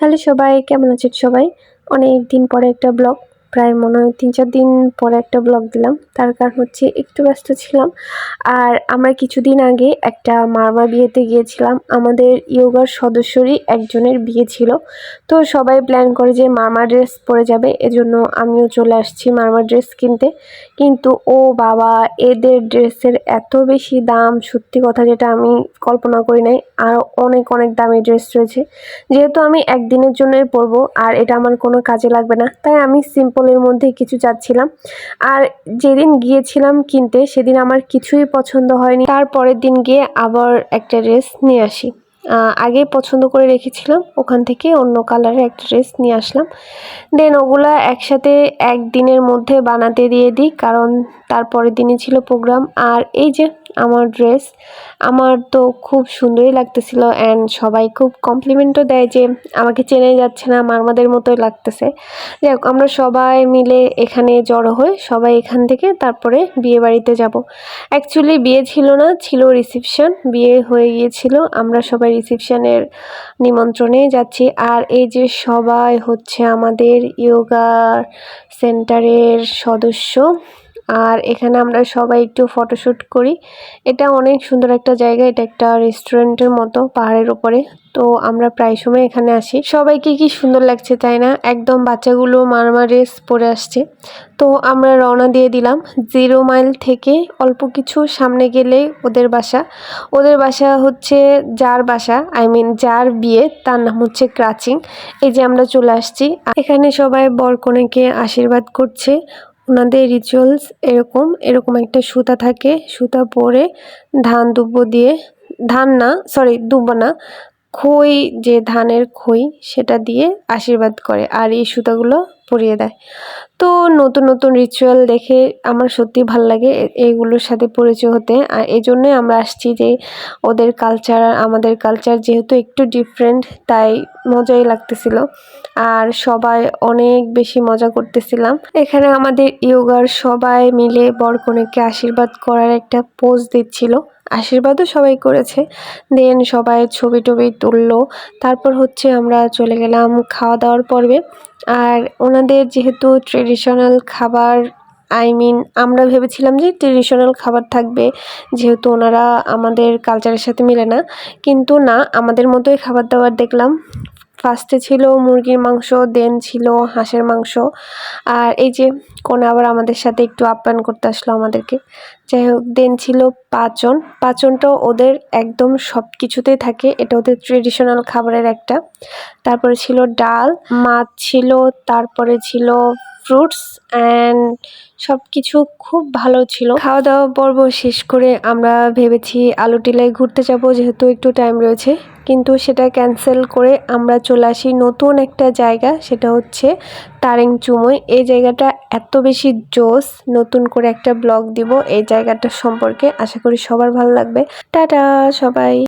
Hello সবাই, কেমন আছেন সবাই? অনেক দিন পরে একটা ব্লগ, প্রায় মনে হয় ৩-৪ দিন পরে একটা ব্লগ দিলাম। তার কারণ হচ্ছে একটু ব্যস্ত ছিলাম। আর আমরা কিছুদিন আগে একটা মামা বিয়েতে গিয়েছিলাম। আমাদের ইয়োগার সদস্যরই একজনের বিয়ে ছিল। তো সবাই প্ল্যান করে যে মামা ড্রেস পরে যাবে, এজন্য আমিও চলে আসছি মামা ড্রেস কিনতে। কিন্তু ও বাবা, এদের ড্রেসের এত বেশি দাম, সত্যি কথা যেটা আমি কল্পনা করি নাই। আরও অনেক অনেক দামি ড্রেস রয়েছে। যেহেতু আমি একদিনের জন্যই পরবো আর এটা আমার কোনো কাজে লাগবে না, তাই আমি সিম্পলের মধ্যে কিছু চাচ্ছিলাম। আর যেদিন গিয়েছিলাম কিনতে সেদিন আমার কিছুই পছন্দ হয়নি। তারপরের দিন গিয়ে আবার একটা ড্রেস নিয়ে আসি। আগে পছন্দ করে রেখেছিলাম, ওখান থেকে অন্য কালারের একটা ড্রেস নিয়ে আসলাম। দেন ওগুলা একসাথে একদিনের মধ্যে বানাতে দিয়ে দিই, কারণ তারপরের দিনই ছিল প্রোগ্রাম। আর এই যে আমার ড্রেস, আমার তো খুব সুন্দরই লাগতেছিল অ্যান্ড সবাই খুব কমপ্লিমেন্টও দেয় যে আমাকে চেনাই যাচ্ছে না, মারমাদের মতোই লাগতেছে। যাই হোক, আমরা সবাই মিলে এখানে জড়ো হয়ে সবাই এখান থেকে তারপরে বিয়ে বাড়িতে যাব। অ্যাকচুয়ালি বিয়ে ছিল না, ছিল রিসেপশন। বিয়ে হয়ে গিয়েছিল, আমরা সবাই রিসেপশনের নিমন্ত্রণে যাচ্ছি। আর এই যে সবাই হচ্ছে আমাদের ইয়োগা সেন্টারের সদস্য। আর এখানে আমরা সবাই একটু ফটোশ্যুট করি। এটা অনেক সুন্দর একটা জায়গা, এটা একটা রেস্টুরেন্টের মতো পাহাড়ের উপরে। তো আমরা প্রায় সময় এখানে আসি। সবাইকে কি সুন্দর লাগছে তাই না? একদম বাচ্চাগুলো মারমা ড্রেস পরে আসছে। তো আমরা রওনা দিয়ে দিলাম। 0 মাইল থেকে অল্প কিছু সামনে গেলেই ওদের বাসা। ওদের বাসা হচ্ছে যার বাসা, যার বিয়ে তার নাম হচ্ছে ক্রাচিং। এই যে আমরা চলে আসছি। এখানে সবাই বর কনেকে আশীর্বাদ করছে। ওনাদের রিচুয়ালস এরকম একটা সুতা থাকে, সুতা পরে ধান দুব্বো দিয়ে, দুব্বো না, খই, যে ধানের খই সেটা দিয়ে আশীর্বাদ করে আর এই সুতাগুলো পরিয়ে দেয়। তো নতুন নতুন রিচুয়াল দেখে আমার সত্যি ভাল লাগে এইগুলোর সাথে পরিচয় হতে। আর এই জন্যই আমরা আসছি যে ওদের কালচার আর আমাদের কালচার যেহেতু একটু ডিফারেন্ট, তাই মজাই লাগতেছিল। আর সবাই অনেক বেশি মজা করতেছিলাম। এখানে আমাদের ইয়োগার সবাই মিলে বরকনেকে আশীর্বাদ করার একটা পোজ দিচ্ছিল, আশীর্বাদও সবাই করেছে। দেন সবাই ছবি টবি তুললো। তারপর হচ্ছে আমরা চলে গেলাম খাওয়া দাওয়ার পর্বে। আর ওনাদের যেহেতু ট্রেডিশনাল খাবার, আমরা ভেবেছিলাম যে ট্রেডিশনাল খাবার থাকবে, যেহেতু ওনারা আমাদের কালচারের সাথে মিলে না। কিন্তু না, আমাদের মতোই খাবার দাবার দেখলাম। ফার্স্টে ছিল মুরগির মাংস, দেন ছিল হাঁসের মাংস। আর এই যে কোন আবার আমাদের সাথে একটু আপ্যায়ন করতে আসলো আমাদেরকে। যাই হোক, দেন ছিল পাঁচনটাও ওদের একদম সব কিছুতেই থাকে, এটা ওদের ট্রেডিশনাল খাবারের একটা। তারপরে ছিল ডাল, মাছ ছিল, তারপরে ছিল ফ্রুটস অ্যান্ড সব কিছু খুব ভালো ছিল। খাওয়া দাওয়া পর্ব শেষ করে আমরা ভেবেছি আলুটিলায় ঘুরতে যাব, যেহেতু একটু টাইম রয়েছে, কিন্তু সেটা ক্যান্সেল করে আমরা চলে আসি নতুন একটা জায়গা, সেটা হচ্ছে তারেং চুমই। এই জায়গাটা এত বেশি জোস, নতুন করে একটা ব্লগ দিব এই জায়গাটার সম্পর্কে, আশা করি সবার ভালো লাগবে। টাটা সবাই।